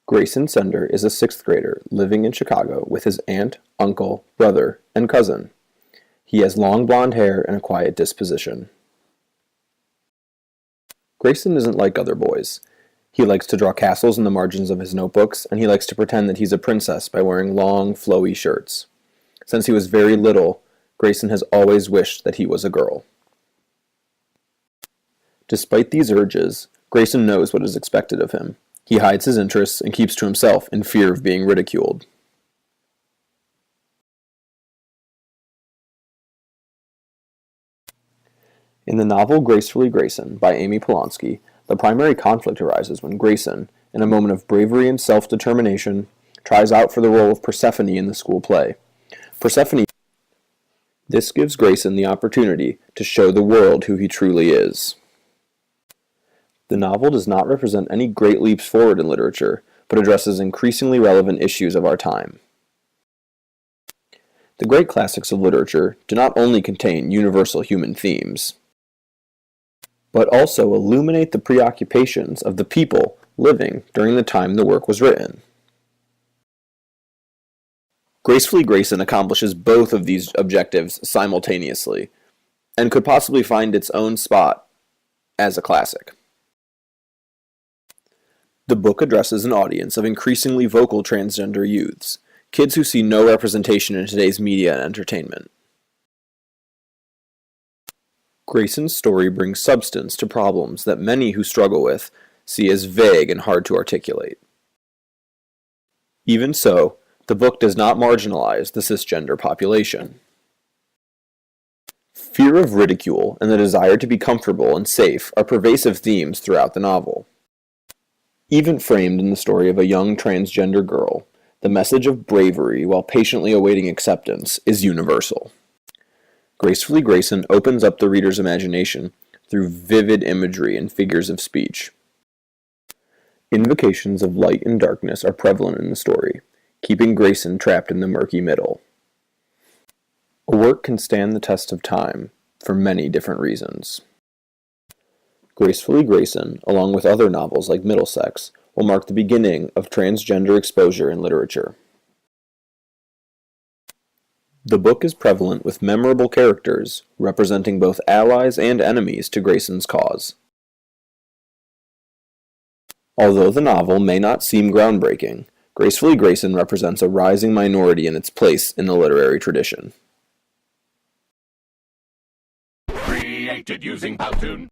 Grayson Sender is a sixth grader living in Chicago with his aunt, uncle, brother, and cousin. He has long blonde hair and a quiet disposition. Grayson isn't like other boys. He likes to draw castles in the margins of his notebooks, and he likes to pretend that he's a princess by wearing long, flowy shirts. Since he was very little, Grayson has always wished that he was a girl. Despite these urges, Grayson knows what is expected of him. He hides his interests and keeps to himself in fear of being ridiculed. In the novel Gracefully Grayson by Amy Polonsky, the primary conflict arises when Grayson, in a moment of bravery and self-determination, tries out for the role of Persephone in the school play. This gives Grayson the opportunity to show the world who he truly is. The novel does not represent any great leaps forward in literature, but addresses increasingly relevant issues of our time. The great classics of literature do not only contain universal human themes, but also illuminate the preoccupations of the people living during the time the work was written. Gracefully Grayson accomplishes both of these objectives simultaneously, and could possibly find its own spot as a classic. The book addresses an audience of increasingly vocal transgender youths, kids who see no representation in today's media and entertainment. Grayson's story brings substance to problems that many who struggle with see as vague and hard to articulate. Even so, the book does not marginalize the cisgender population. Fear of ridicule and the desire to be comfortable and safe are pervasive themes throughout the novel. Even framed in the story of a young transgender girl, the message of bravery while patiently awaiting acceptance is universal. Gracefully Grayson opens up the reader's imagination through vivid imagery and figures of speech. Invocations of light and darkness are prevalent in the story, keeping Grayson trapped in the murky middle. A work can stand the test of time for many different reasons. Gracefully Grayson, along with other novels like Middlesex, will mark the beginning of transgender exposure in literature. The book is prevalent with memorable characters representing both allies and enemies to Grayson's cause. Although the novel may not seem groundbreaking, Gracefully Grayson represents a rising minority in its place in the literary tradition. Created using Powtoon.